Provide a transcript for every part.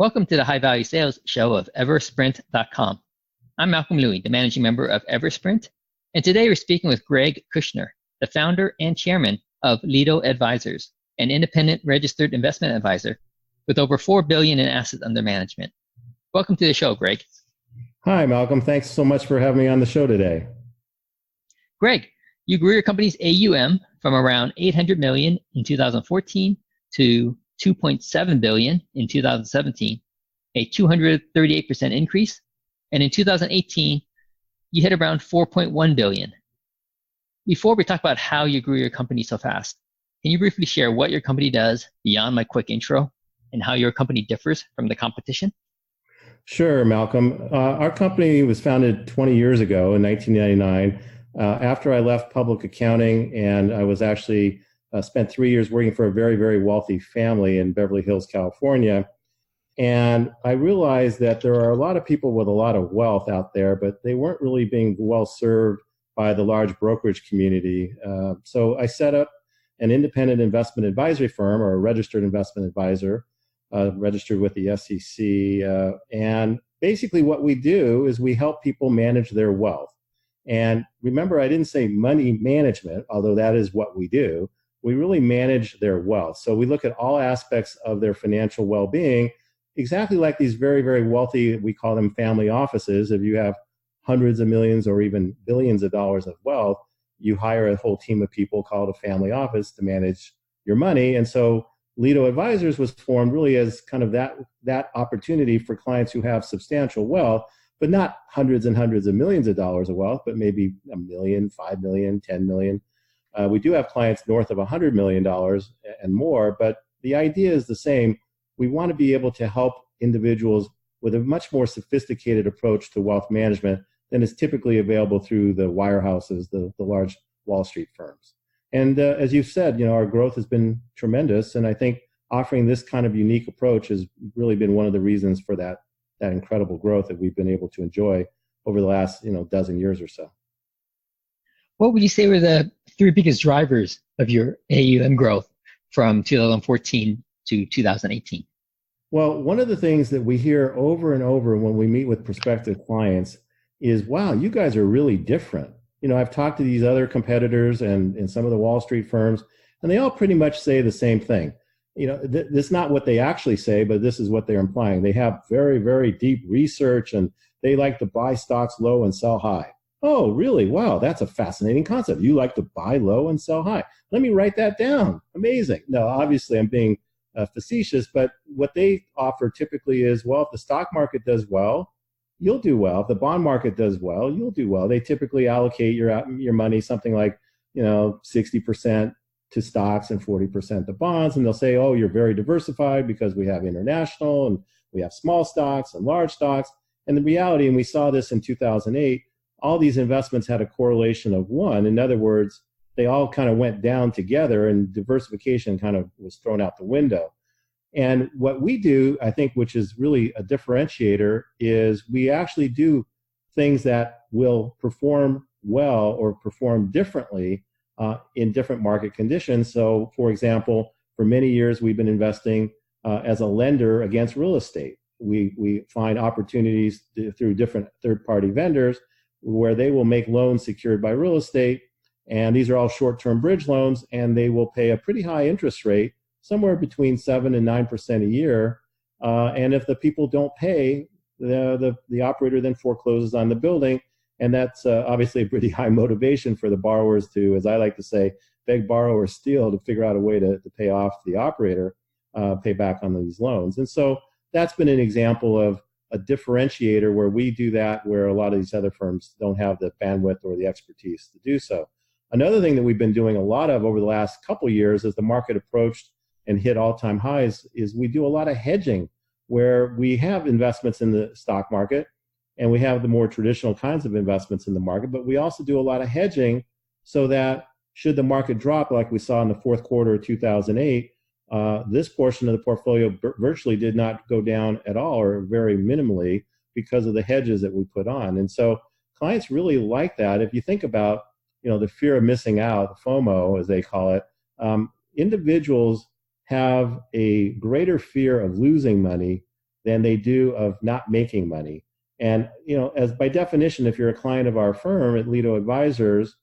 Welcome to the High Value Sales Show of Eversprint.com. I'm Malcolm Louie, the managing member of Eversprint, and today we're speaking with Greg Kushner, the founder and chairman of Lido Advisors, an independent registered investment advisor with over $4 billion in assets under management. Welcome to the show, Greg. Hi, Malcolm. Thanks so much for having me on the show today. Greg, you grew your company's AUM from around $800 million in 2014 to $2.7 billion in 2017, a 238% increase. And in 2018, you hit around $4.1 billion. Before we talk about how you grew your company so fast, can you briefly share what your company does beyond my quick intro and how your company differs from the competition? Sure, Malcolm. Our company was founded 20 years ago in 1999 after I left public accounting, and I was actually spent 3 years working for a very, very wealthy family in Beverly Hills, California. And I realized that there are a lot of people with a lot of wealth out there, but they weren't really being well served by the large brokerage community. So I set up an independent investment advisory firm, or a registered investment advisor, registered with the SEC. And basically what we do is we help people manage their wealth. And remember, I didn't say money management, although that is what we do. We really manage their wealth. So we look at all aspects of their financial well-being, exactly like these very, very wealthy, we call them family offices. If you have hundreds of millions or even billions of dollars of wealth, you hire a whole team of people called a family office to manage your money. And so Lido Advisors was formed really as kind of that opportunity for clients who have substantial wealth, but not hundreds and hundreds of millions of dollars of wealth, but maybe $1 million, $5 million, $10 million. We do have clients north of $100 million and more, but the idea is the same. We want to be able to help individuals with a much more sophisticated approach to wealth management than is typically available through the wirehouses, the large Wall Street firms. And as you've said, our growth has been tremendous, and I think offering this kind of unique approach has really been one of the reasons for that incredible growth that we've been able to enjoy over the last dozen years or so. What would you say were the three biggest drivers of your AUM growth from 2014 to 2018? Well, one of the things that we hear over and over when we meet with prospective clients is, wow, you guys are really different. I've talked to these other competitors and some of the Wall Street firms, and they all pretty much say the same thing. This is not what they actually say, but this is what they're implying. They have very, very deep research, and they like to buy stocks low and sell high. Oh, really? Wow, that's a fascinating concept. You like to buy low and sell high. Let me write that down. Amazing. No, obviously I'm being facetious, but what they offer typically is, well, if the stock market does well, you'll do well. If the bond market does well, you'll do well. They typically allocate your money something like 60% to stocks and 40% to bonds, and they'll say, oh, you're very diversified because we have international and we have small stocks and large stocks. And the reality, and we saw this in 2008, all these investments had a correlation of 1. In other words, they all kind of went down together, and diversification kind of was thrown out the window. And what we do, I think, which is really a differentiator, is we actually do things that will perform well or perform differently in different market conditions. So, for example, for many years, we've been investing as a lender against real estate. We find opportunities through different third-party vendors where they will make loans secured by real estate. And these are all short-term bridge loans, and they will pay a pretty high interest rate, somewhere between 7 and 9% a year. And if the people don't pay, the operator then forecloses on the building. And that's obviously a pretty high motivation for the borrowers to, as I like to say, beg, borrow, or steal to figure out a way to pay off the operator, pay back on these loans. And so that's been an example of a differentiator where we do that, where a lot of these other firms don't have the bandwidth or the expertise to do so. Another thing that we've been doing a lot of over the last couple of years as the market approached and hit all-time highs is we do a lot of hedging, where we have investments in the stock market and we have the more traditional kinds of investments in the market, but we also do a lot of hedging so that should the market drop like we saw in the fourth quarter of 2008, this portion of the portfolio virtually did not go down at all or very minimally because of the hedges that we put on. And so clients really like that. If you think about the fear of missing out, FOMO as they call it, individuals have a greater fear of losing money than they do of not making money. And, as by definition, if you're a client of our firm at Lido Advisors,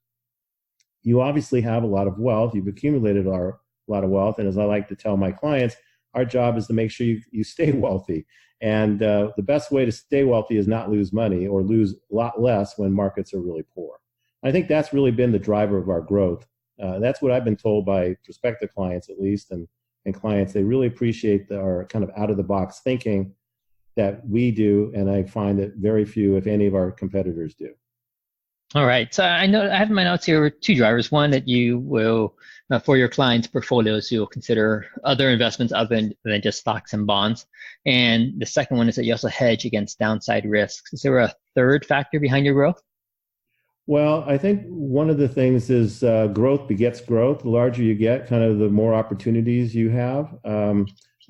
you obviously have a lot of wealth. You've accumulated a lot of wealth. And as I like to tell my clients, our job is to make sure you stay wealthy. And the best way to stay wealthy is not lose money, or lose a lot less when markets are really poor. I think that's really been the driver of our growth. That's what I've been told by prospective clients, at least, and clients. They really appreciate our kind of out-of-the-box thinking that we do, and I find that very few, if any, of our competitors do. All right. So I know I have in my notes here two drivers. One, that you will, for your clients' portfolios, you'll consider other investments other than just stocks and bonds. And the second one is that you also hedge against downside risks. Is there a third factor behind your growth? Well, I think one of the things is growth begets growth. The larger you get, kind of the more opportunities you have.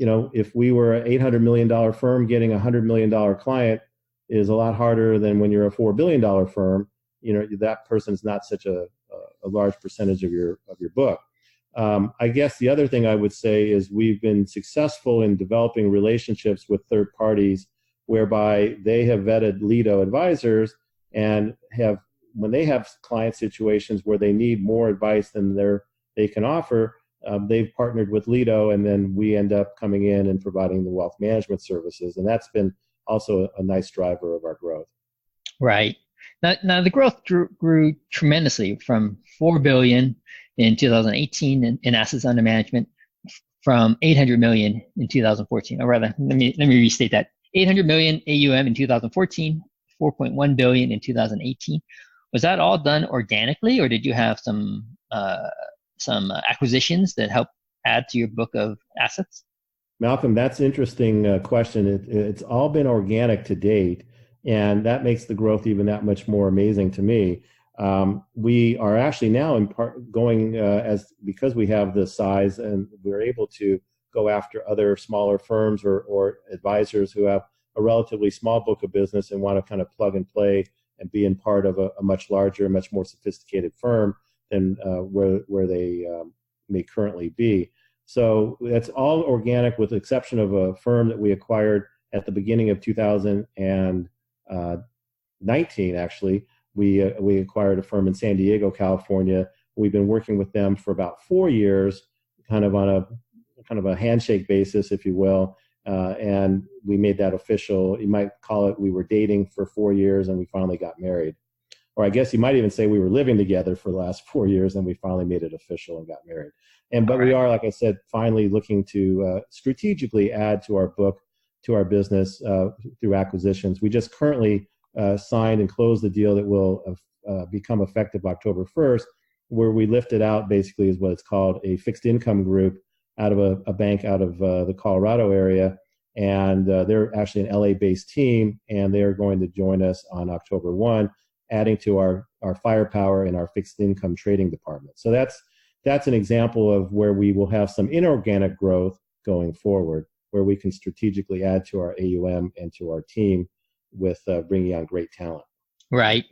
If we were an $800 million firm, getting a $100 million client is a lot harder than when you're a $4 billion firm. That person's not such a large percentage of your book. I guess the other thing I would say is we've been successful in developing relationships with third parties whereby they have vetted Lido Advisors and when they have client situations where they need more advice than they can offer, they've partnered with Lido, and then we end up coming in and providing the wealth management services. And that's been also a nice driver of our growth. Right. Now the growth grew tremendously from $4 billion in 2018 in assets under management, from $800 million in 2014. Or rather, let me restate that: $800 million AUM in 2014, $4.1 billion in 2018. Was that all done organically, or did you have some acquisitions that helped add to your book of assets? Malcolm, that's an interesting question. It's all been organic to date, and that makes the growth even that much more amazing to me. We are actually now in part going because we have the size, and we're able to go after other smaller firms or advisors who have a relatively small book of business and want to kind of plug and play and be in part of a much larger, much more sophisticated firm than where they may currently be. So that's all organic, with the exception of a firm that we acquired at the beginning of 2019. Actually, we acquired a firm in San Diego, California. We've been working with them for about 4 years, kind of on a handshake basis, if you will. And we made that official. You might call it we were dating for 4 years and we finally got married. Or I guess you might even say we were living together for the last 4 years and we finally made it official and got married. But we are, like I said, finally looking to strategically add to our book, to our business through acquisitions. We just currently signed and closed the deal that will become effective October 1st, where we lifted out, basically is what it's called, a fixed income group out of a bank out of the Colorado area. And they're actually an LA-based team, and they're going to join us on October 1, adding to our firepower in our fixed income trading department. So that's an example of where we will have some inorganic growth going forward, where we can strategically add to our AUM and to our team with bringing on great talent. Right.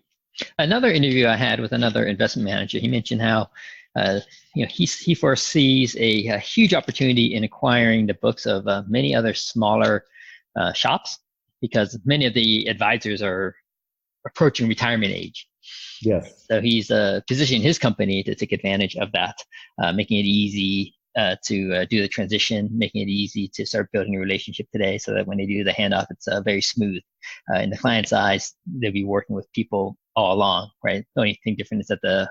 Another interview I had with another investment manager, he mentioned how he foresees a huge opportunity in acquiring the books of many other smaller shops, because many of the advisors are approaching retirement age. Yes. So he's positioning his company to take advantage of that, making it easy to do the transition, making it easy to start building a relationship today, so that when they do the handoff, it's very smooth. In the client's eyes, they'll be working with people all along, right? The only thing different is that the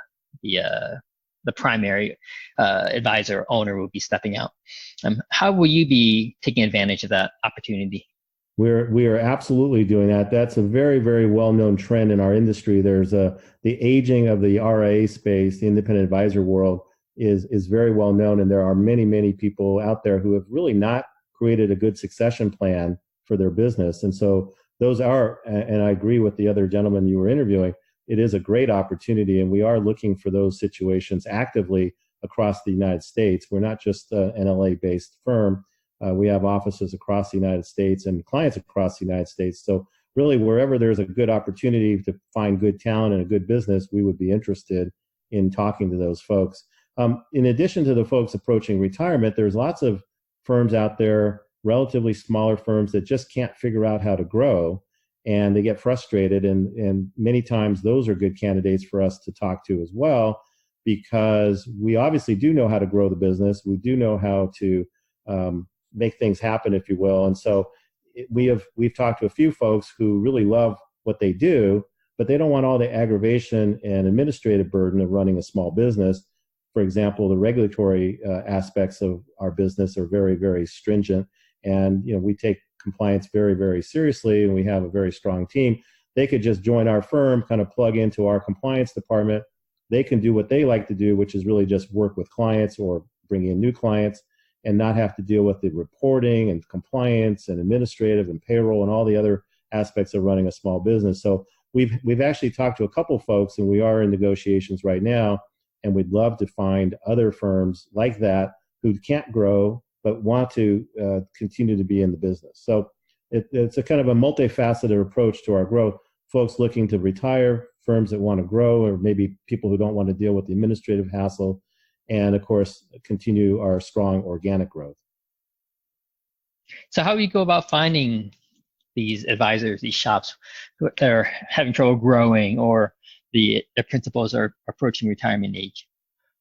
primary advisor owner will be stepping out. How will you be taking advantage of that opportunity? We are absolutely doing that. That's a very, very well-known trend in our industry. There's the aging of the RIA space, the independent advisor world is very well known, and there are many, many people out there who have really not created a good succession plan for their business. And so those are, and I agree with the other gentleman you were interviewing, it is a great opportunity, and we are looking for those situations actively across the United States. We're not just an LA-based firm. We have offices across the United States and clients across the United States. So really, wherever there's a good opportunity to find good talent and a good business, we would be interested in talking to those folks. In addition to the folks approaching retirement, there's lots of firms out there relatively smaller firms that just can't figure out how to grow, and they get frustrated. And many times those are good candidates for us to talk to as well, because we obviously do know how to grow the business. We do know how to make things happen, if you will. And so we've talked to a few folks who really love what they do, but they don't want all the aggravation and administrative burden of running a small business. For example, the regulatory aspects of our business are very, very stringent, and we take compliance very, very seriously, and we have a very strong team. They could just join our firm, kind of plug into our compliance department. They can do what they like to do, which is really just work with clients or bring in new clients, and not have to deal with the reporting and compliance and administrative and payroll and all the other aspects of running a small business. So we've actually talked to a couple folks, and we are in negotiations right now, and we'd love to find other firms like that who can't grow but want to continue to be in the business. So it's a kind of a multifaceted approach to our growth. Folks looking to retire, firms that want to grow, or maybe people who don't want to deal with the administrative hassle, and of course, continue our strong organic growth. So how do you go about finding these advisors, these shops that are having trouble growing, or their principals are approaching retirement age?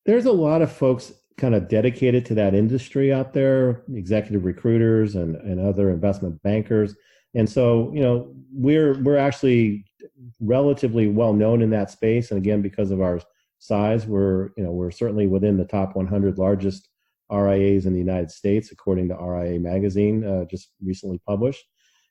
There's a lot of folks kind of dedicated to that industry out there, executive recruiters and other investment bankers. And so, we're actually relatively well known in that space. And again, because of our size, we're certainly within the top 100 largest RIAs in the United States, according to RIA Magazine, just recently published.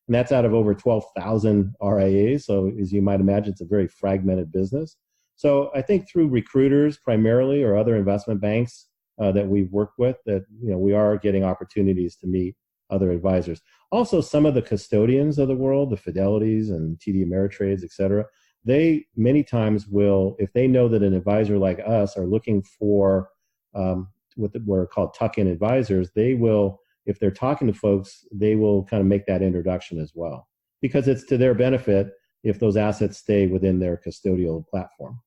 And that's out of over 12,000 RIAs. So as you might imagine, it's a very fragmented business. So I think through recruiters primarily, or other investment banks that we've worked with, that we are getting opportunities to meet other advisors. Also, some of the custodians of the world, the Fidelities and TD Ameritrades, et cetera, they many times will, if they know that an advisor like us are looking for what are called tuckin advisors, they will, if they're talking to folks, they will kind of make that introduction as well, because it's to their benefit if those assets stay within their custodial platform.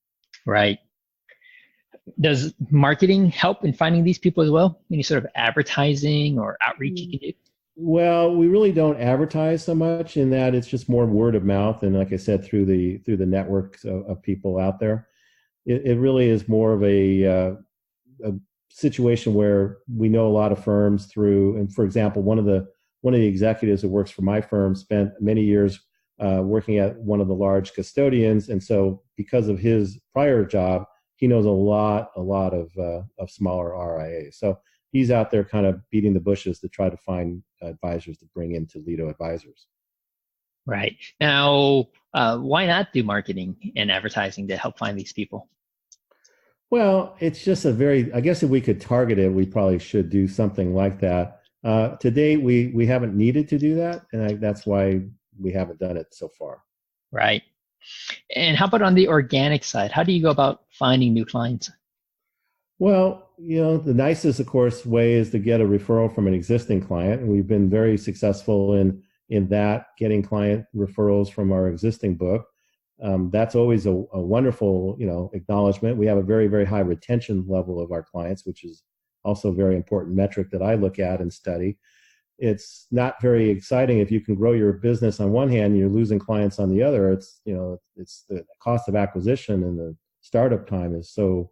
Right. Does marketing help in finding these people as well? Any sort of advertising or outreach you can do? Well, we really don't advertise so much, in that it's just more word of mouth, and like I said, through the networks of people out there. It really is more of a situation where we know a lot of firms through, and for example, one of the executives that works for my firm spent many years working at one of the large custodians, and so because of his prior job, he knows a lot of smaller RIAs. So he's out there kind of beating the bushes to try to find advisors to bring into Lido Advisors. Right. Now, why not do marketing and advertising to help find these people? Well, it's just I guess if we could target it, we probably should do something like that. To date, we haven't needed to do that, and that's why we haven't done it so far. Right. And how about on the organic side? How do you go about finding new clients? Well, the nicest, of course, way is to get a referral from an existing client. And we've been very successful in that, getting client referrals from our existing book. That's always a wonderful, acknowledgement. We have a very, very high retention level of our clients, which is also a very important metric that I look at and study. It's not very exciting if you can grow your business on one hand and you're losing clients on the other. It's the cost of acquisition and the startup time is so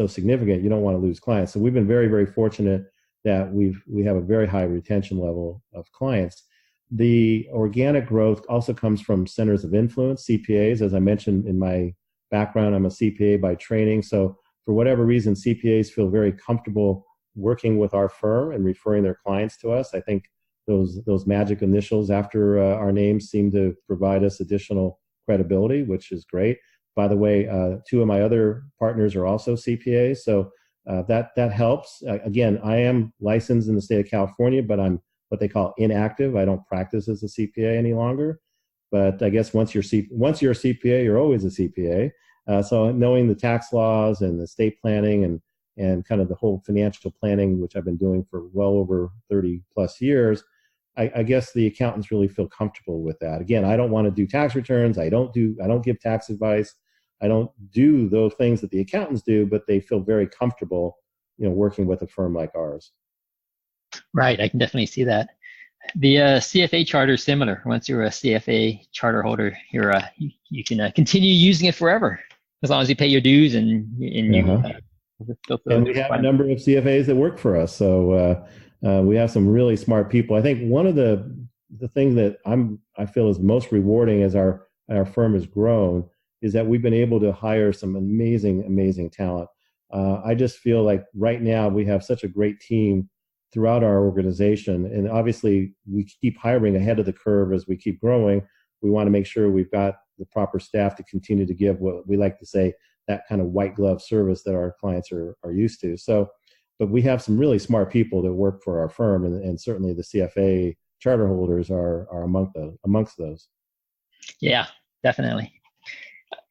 significant. You don't want to lose clients. So we've been very, very fortunate that we have a very high retention level of clients. The organic growth also comes from centers of influence, CPAs. As I mentioned in my background, I'm a CPA by training. So for whatever reason, CPAs feel very comfortable working with our firm and referring their clients to us. I think those magic initials after our names seem to provide us additional credibility, which is great. By the way, two of my other partners are also CPAs, so that helps. Again, I am licensed in the state of California, but I'm what they call inactive. I don't practice as a CPA any longer. But I guess once you're a CPA, you're always a CPA. So knowing the tax laws and the estate planning and kind of the whole financial planning, which I've been doing for well over 30 plus years, I guess the accountants really feel comfortable with that. Again, I don't want to do tax returns. I don't give tax advice. I don't do those things that the accountants do, but they feel very comfortable, working with a firm like ours. Right. I can definitely see that. The CFA Charter is similar. Once you're a CFA Charter holder, you can continue using it forever as long as you pay your dues and and we have a number of CFAs that work for us. So we have some really smart people. I think one of the things that I feel is most rewarding as our firm has grown is that we've been able to hire some amazing talent. I just feel like right now we have such a great team throughout our organization, and obviously we keep hiring ahead of the curve as we keep growing. We want to make sure we've got the proper staff to continue to give what we like to say, that kind of white glove service that our clients are used to. So, but we have some really smart people that work for our firm, and certainly the CFA charter holders are amongst those. Yeah, definitely.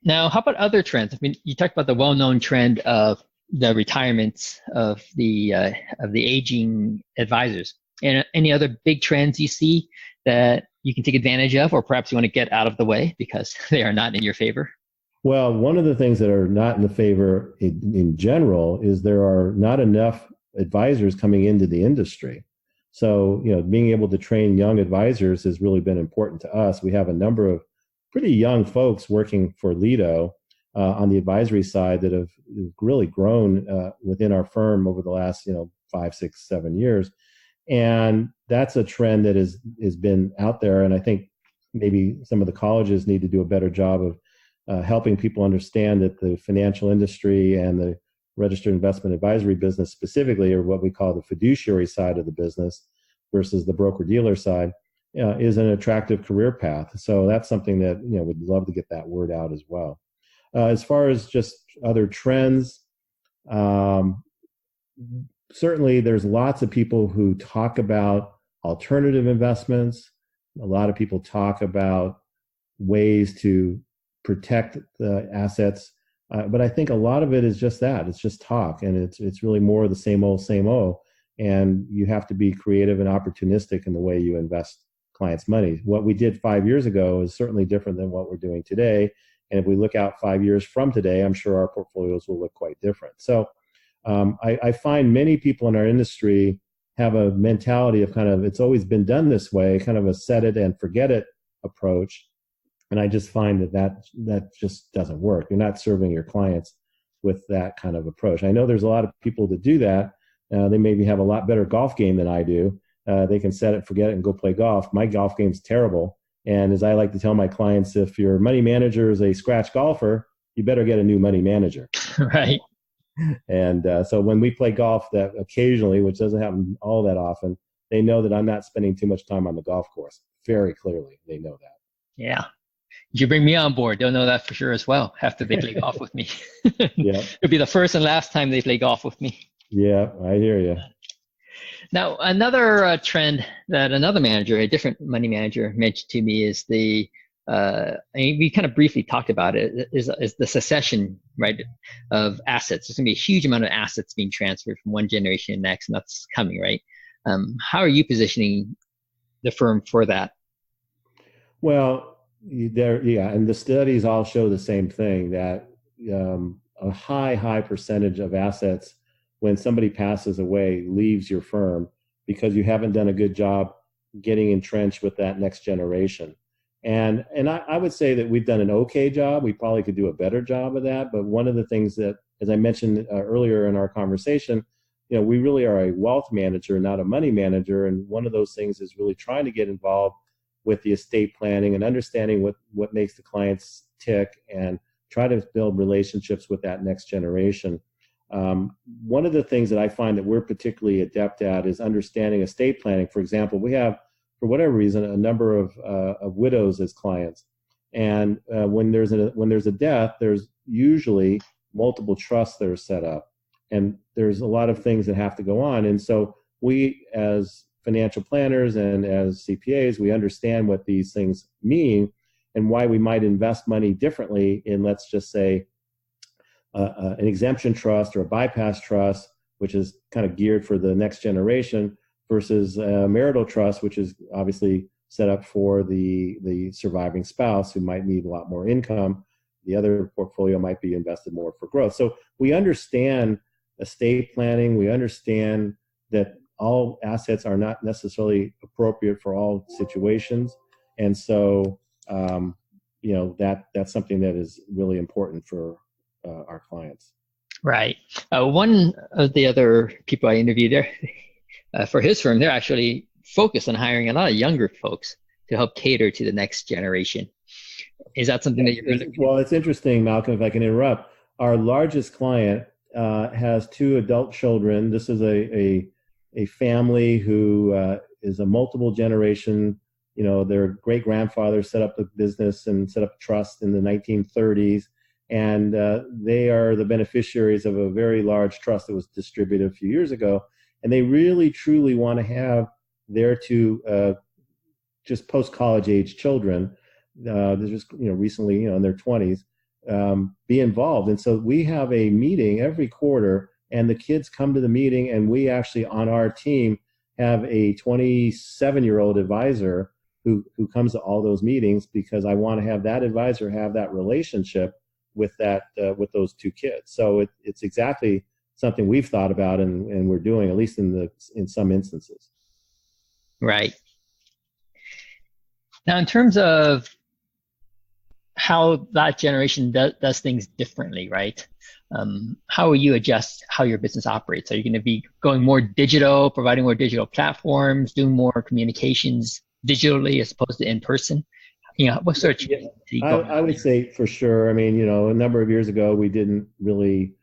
Now, how about other trends? I mean, you talked about the well-known trend of the retirements of the aging advisors. And any other big trends you see that you can take advantage of, or perhaps you want to get out of the way because they are not in your favor? Well, one of the things that are not in the favor in general is there are not enough advisors coming into the industry. So, being able to train young advisors has really been important to us. We have a number of pretty young folks working for Lido on the advisory side that have really grown within our firm over the last 5, 6, 7 years, and that's a trend that has been out there. And I think maybe some of the colleges need to do a better job of helping people understand that the financial industry and the registered investment advisory business specifically, or what we call the fiduciary side of the business versus the broker-dealer side, is an attractive career path. So that's something that would love to get that word out as well. As far as just other trends, certainly there's lots of people who talk about alternative investments. A lot of people talk about ways to protect the assets, but I think a lot of it is just that. It's just talk, and it's really more of the same old. And you have to be creative and opportunistic in the way you invest clients' money. What we did 5 years ago is certainly different than what we're doing today. And if we look out 5 years from today, I'm sure our portfolios will look quite different. So I find many people in our industry have a mentality of kind of, it's always been done this way, kind of a set it and forget it approach. And I just find that just doesn't work. You're not serving your clients with that kind of approach. I know there's a lot of people that do that. They maybe have a lot better golf game than I do. They can set it, forget it, and go play golf. My golf game's terrible. And as I like to tell my clients, if your money manager is a scratch golfer, you better get a new money manager. Right. And so when we play golf, that occasionally, which doesn't happen all that often, they know that I'm not spending too much time on the golf course. Very clearly, they know that. Yeah. You bring me on board, they'll know that for sure as well, after they play golf with me. Yeah. It'll be the first and last time they play golf with me. Yeah, I hear you. Now, another trend that another manager, a different money manager, mentioned to me is we kind of briefly talked about it, is the secession, right, of assets. There's going to be a huge amount of assets being transferred from one generation to the next, and that's coming, right? How are you positioning the firm for that? Well, and the studies all show the same thing, that a high percentage of assets when somebody passes away leaves your firm because you haven't done a good job getting entrenched with that next generation. And I would say that we've done an okay job. We probably could do a better job of that. But one of the things that, as I mentioned earlier in our conversation, we really are a wealth manager, not a money manager. And one of those things is really trying to get involved with the estate planning and understanding what makes the clients tick and try to build relationships with that next generation. One of the things that I find that we're particularly adept at is understanding estate planning. For example, we have, for whatever reason, a number of widows as clients, and when there's a death, there's usually multiple trusts that are set up, and there's a lot of things that have to go on. And so we, as financial planners and as CPAs, we understand what these things mean and why we might invest money differently in, let's just say, an exemption trust or a bypass trust, which is kind of geared for the next generation, versus a marital trust, which is obviously set up for the surviving spouse who might need a lot more income. The other portfolio might be invested more for growth. So we understand estate planning. We understand that all assets are not necessarily appropriate for all situations. And so, that's something that is really important for our clients. Right. One of the other people I interviewed there for his firm, they're actually focused on hiring a lot of younger folks to help cater to the next generation. Is that something that you're looking at? Well, it's interesting, Malcolm, if I can interrupt. Our largest client has 2 adult children. This is a family who is a multiple generation. Their great grandfather set up the business and set up a trust in the 1930s. And they are the beneficiaries of a very large trust that was distributed a few years ago. And they really, truly want to have their 2 just post-college age children, they're just recently in their 20s, be involved. And so we have a meeting every quarter, and the kids come to the meeting, and we actually on our team have a 27-year-old advisor who comes to all those meetings, because I want to have that advisor have that relationship with with those 2 kids. So it's exactly something we've thought about and we're doing, at least in some instances. Right. Now, in terms of how that generation does things differently, right? How will you adjust how your business operates? Are you going to be going more digital, providing more digital platforms, doing more communications digitally as opposed to in person? What sort of changes I would say for sure. I mean, a number of years ago, we didn't really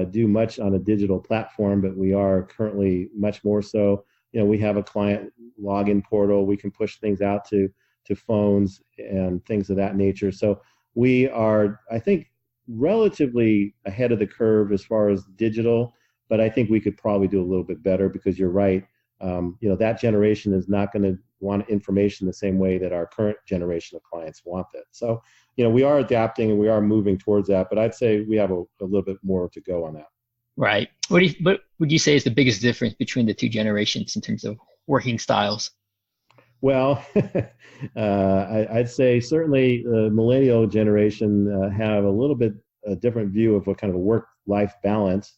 do much on a digital platform, but we are currently much more so. We have a client login portal. We can push things out to phones and things of that nature. So we are, I think, relatively ahead of the curve as far as digital, but I think we could probably do a little bit better, because you're right. That generation is not going to want information the same way that our current generation of clients want it. So, we are adapting and we are moving towards that, but I'd say we have a little bit more to go on that. Right. What would you say is the biggest difference between the 2 generations in terms of working styles? Well, I'd say certainly the millennial generation have a little bit a different view of what kind of a work-life balance.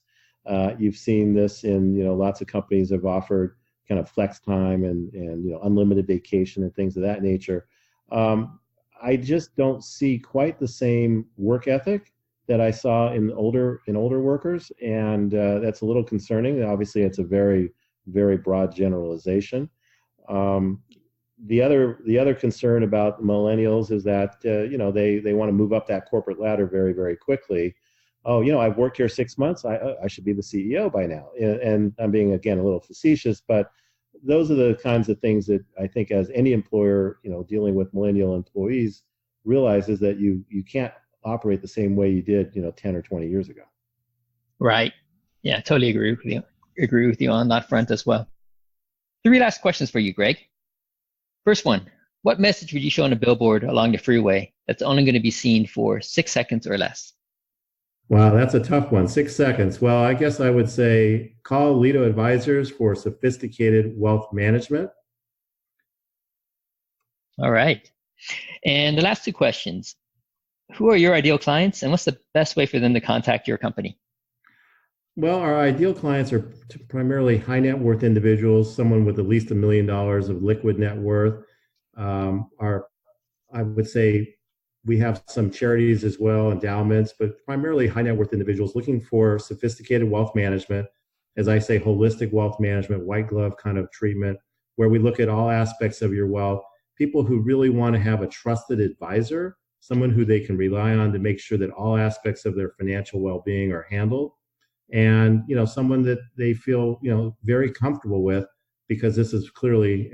You've seen this in lots of companies have offered kind of flex time and unlimited vacation and things of that nature. I just don't see quite the same work ethic that I saw in older workers, and that's a little concerning. Obviously, it's a very, very broad generalization. The other concern about millennials is that they want to move up that corporate ladder very, very quickly. Oh, I've worked here 6 months. I should be the CEO by now. And I'm being, again, a little facetious, but those are the kinds of things that I think, as any employer, dealing with millennial employees, realizes that you can't operate the same way you did 10 or 20 years ago. Right. Yeah, totally agree with you on that front as well. 3 last questions for you, Greg. First one, what message would you show on a billboard along the freeway that's only going to be seen for 6 seconds or less? Wow, that's a tough one. 6 seconds. Well, I guess I would say call Lido Advisors for sophisticated wealth management. All right. And the last 2 questions. Who are your ideal clients, and what's the best way for them to contact your company? Well, our ideal clients are primarily high net worth individuals, someone with at least $1 million of liquid net worth. I would say we have some charities as well, endowments, but primarily high net worth individuals looking for sophisticated wealth management. As I say, holistic wealth management, white glove kind of treatment, where we look at all aspects of your wealth. People who really want to have a trusted advisor, someone who they can rely on to make sure that all aspects of their financial well-being are handled. And, someone that they feel, very comfortable with, because this is clearly,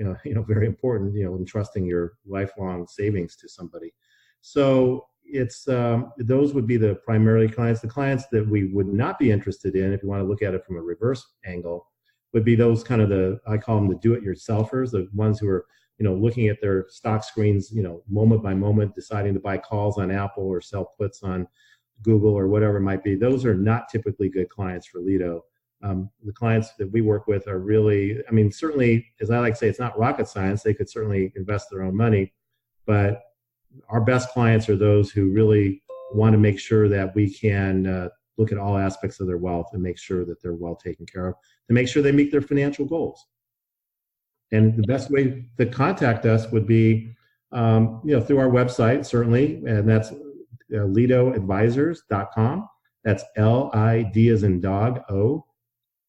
very important, entrusting your lifelong savings to somebody. So it's, those would be the primary clients. The clients that we would not be interested in, if you want to look at it from a reverse angle, would be those kind of I call them the do-it-yourselfers, the ones who are, looking at their stock screens, moment by moment, deciding to buy calls on Apple or sell puts on Google or whatever it might be. Those are not typically good clients for Lido. The clients that we work with are really, certainly, as I like to say, it's not rocket science. They could certainly invest their own money, but our best clients are those who really want to make sure that we can look at all aspects of their wealth and make sure that they're well taken care of, to make sure they meet their financial goals. And the best way to contact us would be, through our website, certainly, and that's lidoadvisors.com. That's LID as in dog, O,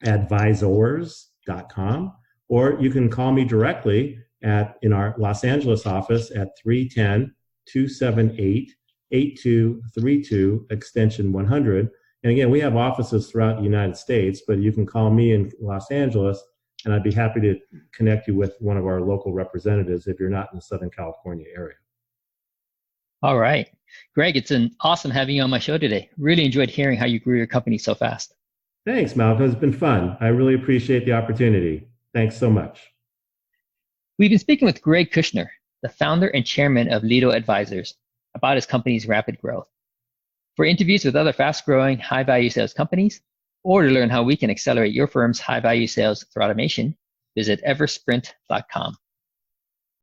advisors.com. Or you can call me directly in our Los Angeles office at 310-278-8232, extension 100. And again, we have offices throughout the United States, but you can call me in Los Angeles, and I'd be happy to connect you with one of our local representatives if you're not in the Southern California area. All right. Greg, it's an awesome having you on my show today. Really enjoyed hearing how you grew your company so fast. Thanks, Malcolm. It's been fun. I really appreciate the opportunity. Thanks so much. We've been speaking with Greg Kushner, the founder and chairman of Lido Advisors, about his company's rapid growth. For interviews with other fast-growing, high-value sales companies, or to learn how we can accelerate your firm's high-value sales through automation, visit eversprint.com.